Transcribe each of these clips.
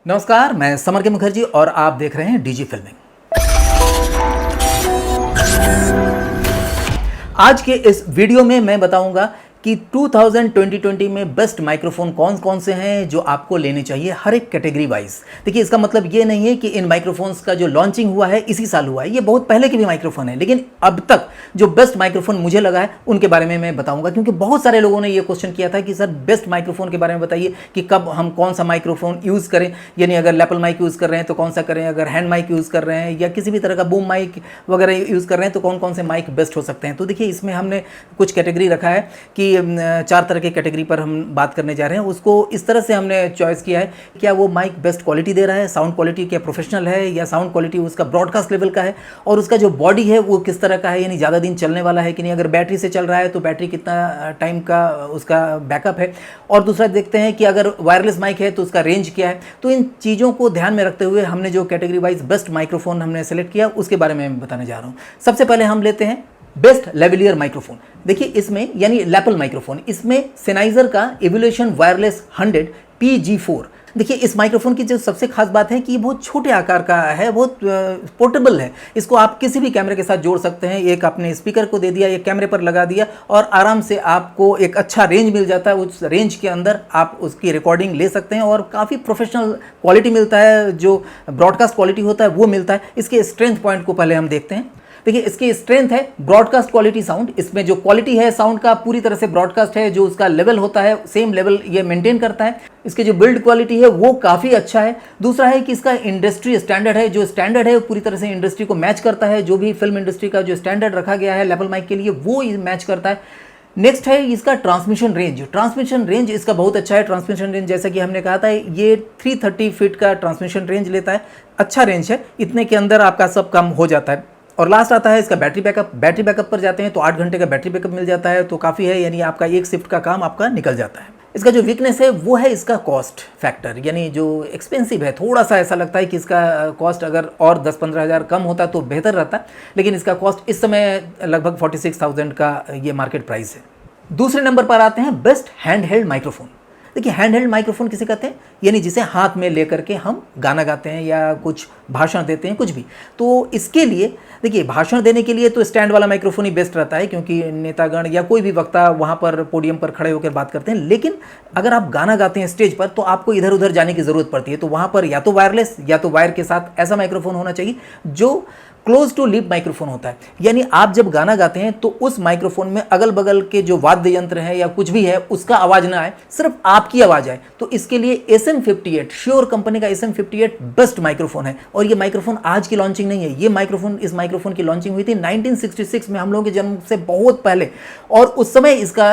नमस्कार, मैं समर के मुखर्जी और आप देख रहे हैं डीजी फिल्मिंग। आज के इस वीडियो में मैं बताऊंगा कि 2020 में बेस्ट माइक्रोफोन कौन कौन से हैं जो आपको लेने चाहिए हर एक कैटेगरी वाइज। देखिए, इसका मतलब ये नहीं है कि इन माइक्रोफोन्स का जो लॉन्चिंग हुआ है इसी साल हुआ है, ये बहुत पहले के भी माइक्रोफोन है, लेकिन अब तक जो बेस्ट माइक्रोफोन मुझे लगा है उनके बारे में मैं बताऊंगा। क्योंकि बहुत सारे लोगों ने ये क्वेश्चन किया था कि सर बेस्ट माइक्रोफोन के बारे में बताइए कि कब हम कौन सा माइक्रोफोन यूज़ करें, यानी अगर लैपल माइक यूज़ कर रहे हैं तो कौन सा करें, अगर हैंड माइक यूज़ कर रहे हैं या किसी भी तरह का बूम माइक वगैरह यूज़ कर रहे हैं तो कौन कौन से माइक बेस्ट हो सकते हैं। तो देखिए, इसमें हमने कुछ कैटेगरी रखा है कि 4 तरह के कैटेगरी पर हम बात करने जा रहे हैं। उसको इस तरह से हमने चॉइस किया है, क्या वो माइक बेस्ट क्वालिटी दे रहा है, साउंड क्वालिटी क्या प्रोफेशनल है या साउंड क्वालिटी उसका ब्रॉडकास्ट लेवल का है, और उसका जो बॉडी है वो किस तरह का है, यानी ज़्यादा दिन चलने वाला है कि नहीं, अगर बैटरी से चल रहा है तो बैटरी कितना टाइम का उसका बैकअप है, और दूसरा देखते हैं कि अगर वायरलेस माइक है तो उसका रेंज क्या है। तो इन चीज़ों को ध्यान में रखते हुए हमने जो कैटेगरी वाइज बेस्ट माइक्रोफोन हमने सेलेक्ट किया उसके बारे में बताने जा रहा हूँ। सबसे पहले हम लेते हैं बेस्ट लेवलियर माइक्रोफोन। देखिए, इसमें यानी लैपल माइक्रोफोन, इसमें सेनाइजर का एवोल्यूशन वायरलेस 100 PG4। देखिए, इस माइक्रोफोन की जो सबसे खास बात है कि ये बहुत छोटे आकार का है, बहुत पोर्टेबल है। इसको आप किसी भी कैमरे के साथ जोड़ सकते हैं। एक आपने स्पीकर को दे दिया, एक कैमरे पर लगा दिया और आराम से आपको एक अच्छा रेंज मिल जाता है। उस रेंज के अंदर आप उसकी रिकॉर्डिंग ले सकते हैं और काफ़ी प्रोफेशनल क्वालिटी मिलता है, जो ब्रॉडकास्ट क्वालिटी होता है वो मिलता है। इसके स्ट्रेंथ पॉइंट को पहले हम देखते हैं। देखिए, इसकी स्ट्रेंथ है ब्रॉडकास्ट क्वालिटी साउंड। इसमें जो क्वालिटी है साउंड का पूरी तरह से ब्रॉडकास्ट है, जो उसका लेवल होता है सेम लेवल ये मेंटेन करता है। इसके जो बिल्ड क्वालिटी है वो काफ़ी अच्छा है। दूसरा है कि इसका इंडस्ट्री स्टैंडर्ड है, जो स्टैंडर्ड है पूरी तरह से इंडस्ट्री को मैच करता है। जो भी फिल्म इंडस्ट्री का जो स्टैंडर्ड रखा गया है लैपल माइक के लिए वो मैच करता है। नेक्स्ट है इसका ट्रांसमिशन रेंज। ट्रांसमिशन रेंज इसका बहुत अच्छा है। ट्रांसमिशन रेंज जैसा कि हमने कहा था, ये 330 फीट का ट्रांसमिशन रेंज लेता है। अच्छा रेंज है, इतने के अंदर आपका सब काम हो जाता है। और लास्ट आता है इसका बैटरी बैकअप। बैटरी बैकअप पर जाते हैं तो 8 घंटे का बैटरी बैकअप मिल जाता है, तो काफ़ी है, यानी आपका एक शिफ्ट का काम आपका निकल जाता है। इसका जो वीकनेस है वो है इसका कॉस्ट फैक्टर, यानी जो एक्सपेंसिव है। थोड़ा सा ऐसा लगता है कि इसका कॉस्ट अगर और 10-15 हज़ार कम होता तो बेहतर रहता, लेकिन इसका कॉस्ट इस समय लगभग 46,000 का ये मार्केट प्राइस है। दूसरे नंबर पर आते हैं बेस्ट हैंड हेल्ड माइक्रोफोन। देखिए, हैंड हेल्ड माइक्रोफोन किसे कहते हैं, यानी जिसे हाथ में लेकर के हम गाना गाते हैं या कुछ भाषण देते हैं, कुछ भी। तो इसके लिए देखिए, भाषण देने के लिए तो स्टैंड वाला माइक्रोफोन ही बेस्ट रहता है, क्योंकि नेतागण या कोई भी वक्ता वहाँ पर पोडियम पर खड़े होकर बात करते हैं। लेकिन अगर आप गाना गाते हैं स्टेज पर तो आपको इधर उधर जाने की ज़रूरत पड़ती है, तो वहाँ पर या तो वायरलेस या तो वायर के साथ ऐसा माइक्रोफोन होना चाहिए जो क्लोज टू लिप माइक्रोफोन होता है। यानी आप जब गाना गाते हैं तो उस माइक्रोफोन में अगल बगल के जो वाद्य यंत्र है या कुछ भी है उसका आवाज़ ना आए, सिर्फ आपकी आवाज़ आए। तो इसके लिए SM58 श्योर कंपनी का SM58 बेस्ट माइक्रोफोन है। और ये माइक्रोफोन आज की लॉन्चिंग नहीं है, ये इस माइक्रोफोन की लॉन्चिंग हुई थी 1966 में, हम लोगों के जन्म से बहुत पहले। और उस समय इसका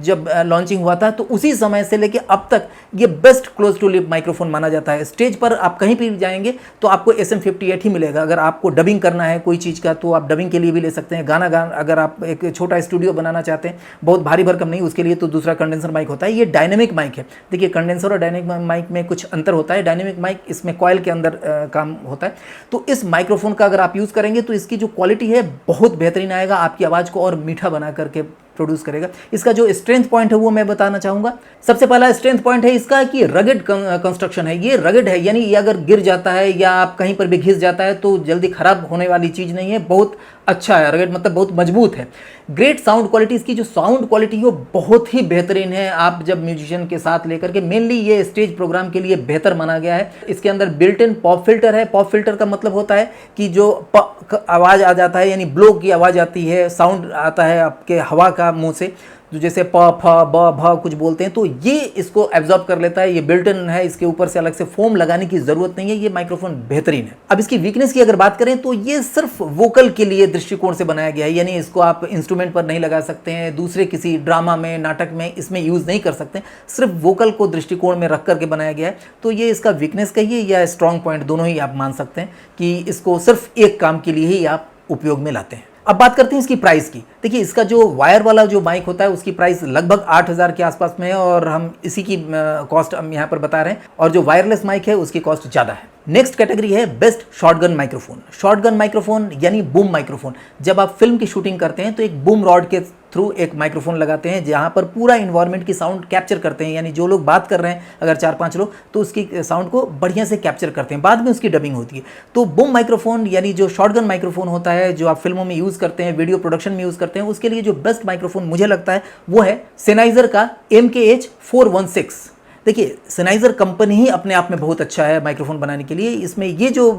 जब लॉन्चिंग हुआ था तो उसी समय से लेके अब तक ये best close to lip microphone माना जाता है। स्टेज पर आप कहीं भी जाएंगे तो आपको SM58 ही मिलेगा। अगर आपको डबिंग करना है कोई चीज़ का तो आप डबिंग के लिए भी ले सकते हैं। गाना अगर आप एक छोटा स्टूडियो बनाना चाहते हैं, बहुत भारी भरकम नहीं, उसके लिए तो दूसरा कंडेंसर माइक होता है। ये डायनेमिक माइक है। देखिए, कंडेंसर और डायनेमिक माइक में कुछ अंतर होता है। डायनेमिक माइक इसमें कॉइल के अंदर काम होता है। तो इस माइक्रोफोन का अगर आप यूज़ करेंगे तो इसकी जो क्वालिटी है बहुत बेहतरीन आएगा, आपकी आवाज़ को और मीठा बना करके प्रोड्यूस करेगा। इसका जो स्ट्रेंथ पॉइंट है वो मैं बताना चाहूँगा। सबसे पहला स्ट्रेंथ पॉइंट है इसका कि रगड कंस्ट्रक्शन है। ये रगड है, यानी ये अगर गिर जाता है या आप कहीं पर भी घिस जाता है तो जल्दी खराब होने वाली चीज़ नहीं है, बहुत अच्छा है। रगड मतलब बहुत मजबूत है। ग्रेट साउंड क्वालिटी, इसकी जो साउंड क्वालिटी है वो बहुत ही बेहतरीन है। आप जब म्यूजिशियन के साथ लेकर के, मेनली ये स्टेज प्रोग्राम के लिए बेहतर माना गया है। इसके अंदर बिल्ट इन पॉप फिल्टर है। पॉप फिल्टर का मतलब होता है कि जो आवाज़ आ जाता है, यानी ब्लो की आवाज़ आती है, साउंड आता है आपके हवा का मुंह से, जो जैसे प फ ब भ कुछ बोलते हैं, तो ये इसको एब्जॉर्ब कर लेता है। ये बिल्ट इन है, इसके ऊपर से अलग से फोम लगाने की ज़रूरत नहीं है। ये माइक्रोफोन बेहतरीन है। अब इसकी वीकनेस की अगर बात करें तो ये सिर्फ वोकल के लिए दृष्टिकोण से बनाया गया है, यानी इसको आप इंस्ट्रूमेंट पर नहीं लगा सकते हैं, दूसरे किसी ड्रामा में, नाटक में इसमें यूज़ नहीं कर सकते, सिर्फ वोकल को दृष्टिकोण में रख करके बनाया गया है। तो ये इसका वीकनेस कहिए या स्ट्रॉन्ग पॉइंट, दोनों ही आप मान सकते हैं कि इसको सिर्फ एक काम के लिए ही आप उपयोग में लाते हैं। अब बात करते हैं इसकी प्राइस की। देखिए, इसका जो वायर वाला जो माइक होता है उसकी प्राइस लगभग 8,000 के आसपास में है, और हम इसी की कॉस्ट हम यहाँ पर बता रहे हैं। और जो वायरलेस माइक है उसकी कॉस्ट ज़्यादा है। नेक्स्ट कैटेगरी है best shotgun microphone. Shotgun microphone यानी बूम माइक्रोफोन। जब आप फिल्म की शूटिंग करते हैं तो एक बूम रॉड के थ्रू एक माइक्रोफोन लगाते हैं जहां पर पूरा इन्वायरमेंट की साउंड कैप्चर करते हैं, यानी जो लोग बात कर रहे हैं अगर 4-5 लोग तो उसकी साउंड को बढ़िया से कैप्चर करते हैं, बाद में उसकी डबिंग होती है। तो बूम माइक्रोफोन यानी जो शॉटगन माइक्रोफोन होता है जो आप फिल्मों में यूज़ करते हैं, वीडियो प्रोडक्शन में यूज़ करते हैं, उसके लिए जो बेस्ट माइक्रोफोन मुझे लगता है वो है सेनाइजर का MKH416। देखिए सेनाइजर कंपनी ही अपने आप में बहुत अच्छा है माइक्रोफोन बनाने के लिए। इसमें ये जो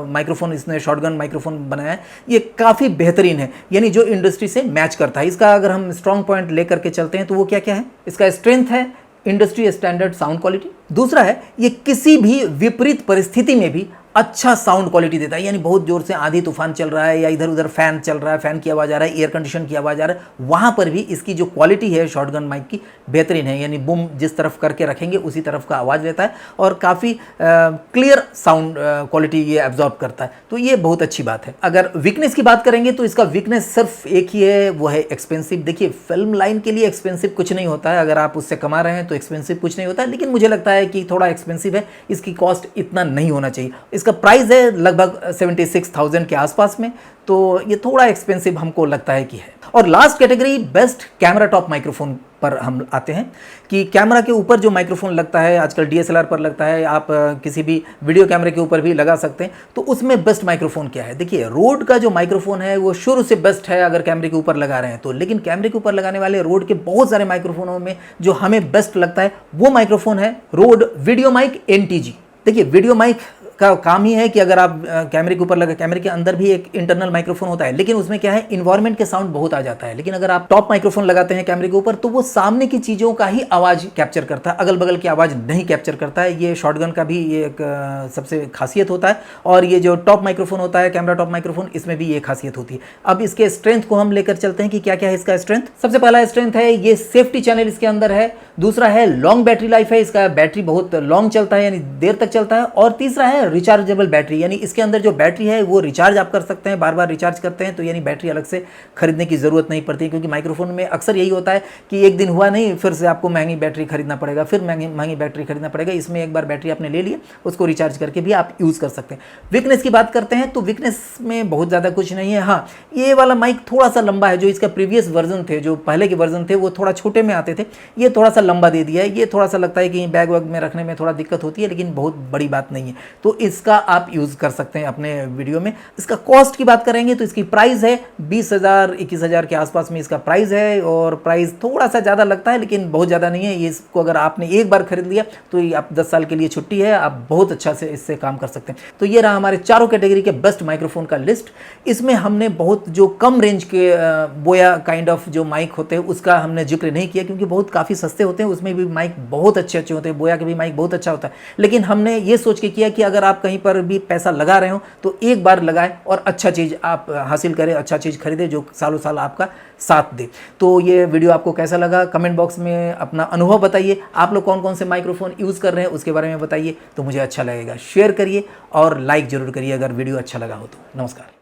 माइक्रोफोन इसने शॉटगन माइक्रोफोन बनाया है ये काफ़ी बेहतरीन है, यानी जो इंडस्ट्री से मैच करता है। इसका अगर हम स्ट्रॉन्ग पॉइंट लेकर के चलते हैं तो वो क्या क्या है? इसका स्ट्रेंथ है इंडस्ट्री स्टैंडर्ड साउंड क्वालिटी। दूसरा है ये किसी भी विपरीत परिस्थिति में भी अच्छा साउंड क्वालिटी देता है, यानी बहुत जोर से आंधी तूफान चल रहा है या इधर उधर फैन चल रहा है, फैन की आवाज़ आ रहा है, एयर कंडीशन की आवाज़ आ रहा है, वहाँ पर भी इसकी जो क्वालिटी है शॉटगन माइक की बेहतरीन है, यानी बूम जिस तरफ करके रखेंगे उसी तरफ का आवाज़ लेता है और काफ़ी क्लियर साउंड क्वालिटी ये एब्जॉर्ब करता है। तो ये बहुत अच्छी बात है। अगर वीकनेस की बात करेंगे तो इसका वीकनेस सिर्फ एक ही है, वो है एक्सपेंसिव। देखिए फिल्म लाइन के लिए एक्सपेंसिव कुछ नहीं होता है, अगर आप उससे कमा रहे हैं तो एक्सपेंसिव कुछ नहीं होता है, लेकिन मुझे लगता है कि थोड़ा एक्सपेंसिव है, इसकी कॉस्ट इतना नहीं होना चाहिए। इसका प्राइस है लगभग 76,000 के आसपास में, तो ये थोड़ा एक्सपेंसिव हमको लगता है कि है। और last category best camera top microphone पर हम आते हैं कि कैमरा के ऊपर जो माइक्रोफोन लगता है, आजकल DSLR पर लगता है, आप किसी भी वीडियो कैमरे के ऊपर भी लगा सकते हैं, तो उसमें बेस्ट माइक्रोफोन क्या है? देखिए रोड का जो माइक्रोफोन है वो शुरू से बेस्ट है अगर कैमरे के ऊपर लगा रहे हैं तो, लेकिन कैमरे के ऊपर लगाने वाले रोड के बहुत सारे माइक्रोफोनों में जो हमें बेस्ट लगता है वो माइक्रोफोन है रोड वीडियो माइक NTG। देखिए वीडियो माइक का काम ही है कि अगर आप कैमरे के ऊपर लगा, कैमरे के अंदर भी एक इंटरनल माइक्रोफोन होता है, लेकिन उसमें क्या है इन्वायरमेंट के साउंड बहुत आ जाता है। लेकिन अगर आप टॉप माइक्रोफोन लगाते हैं कैमरे के ऊपर तो वो सामने की चीज़ों का ही आवाज़ कैप्चर करता है, अगल बगल की आवाज़ नहीं कैप्चर करता है। ये शॉटगन का भी ये एक सबसे खासियत होता है, और ये जो टॉप माइक्रोफोन होता है कैमरा टॉप माइक्रोफोन, इसमें भी ये खासियत होती है। अब इसके स्ट्रेंथ को हम लेकर चलते हैं कि क्या क्या है इसका स्ट्रेंथ। सबसे पहला स्ट्रेंथ है ये सेफ्टी चैनल इसके अंदर है। दूसरा है लॉन्ग बैटरी लाइफ है, इसका बैटरी बहुत लॉन्ग चलता है, यानी देर तक चलता है। और तीसरा है रिचार्जेबल बैटरी, यानी इसके अंदर जो बैटरी है वो रिचार्ज आप कर सकते हैं, बार बार रिचार्ज करते हैं तो यानी बैटरी अलग से खरीदने की ज़रूरत नहीं पड़ती, क्योंकि माइक्रोफोन में अक्सर यही होता है कि एक दिन हुआ नहीं फिर से आपको महंगी बैटरी खरीदना पड़ेगा, फिर महंगी बैटरी खरीदना पड़ेगा। इसमें एक बार बैटरी आपने ले लिया उसको रिचार्ज करके भी आप यूज़ कर सकते हैं। वीकनेस की बात करते हैं तो वीकनेस में बहुत ज़्यादा कुछ नहीं है। हाँ ये वाला माइक थोड़ा सा लंबा है, जो इसका प्रीवियस वर्जन थे, जो पहले के वर्जन थे वो थोड़ा छोटे में आते थे, ये थोड़ा सा लंबा दे दिया है। ये थोड़ा सा लगता है कि बैग वैग में रखने में थोड़ा दिक्कत होती है, लेकिन बहुत बड़ी बात नहीं है, तो इसका आप यूज़ कर सकते हैं अपने वीडियो में। इसका कॉस्ट की बात करेंगे तो इसकी प्राइस है 20,000 21,000 के आसपास में इसका प्राइस है, और प्राइस थोड़ा सा ज़्यादा लगता है लेकिन बहुत ज़्यादा नहीं है। ये इसको अगर आपने एक बार खरीद लिया तो ये आप 10 साल के लिए छुट्टी है, आप बहुत अच्छा से इससे काम कर सकते हैं। तो ये रहा हमारे चारों कैटेगरी के बेस्ट माइक्रोफोन का लिस्ट। इसमें हमने बहुत जो कम रेंज के बोया काइंड ऑफ जो माइक होते हैं उसका हमने जिक्र नहीं किया, क्योंकि बहुत काफ़ी सस्ते होते हैं, उसमें भी माइक बहुत अच्छे होते हैं, बोया के भी माइक बहुत अच्छा होता है। लेकिन हमने ये सोच के किया कि अगर आप कहीं पर भी पैसा लगा रहे हो तो एक बार लगाएं और अच्छा चीज़ आप हासिल करें, अच्छा चीज़ खरीदें जो सालों साल आपका साथ दे। तो ये वीडियो आपको कैसा लगा कमेंट बॉक्स में अपना अनुभव बताइए। आप लोग कौन कौन से माइक्रोफोन यूज़ कर रहे हैं उसके बारे में बताइए, तो मुझे अच्छा लगेगा। शेयर करिए और लाइक ज़रूर करिए अगर वीडियो अच्छा लगा हो तो। नमस्कार।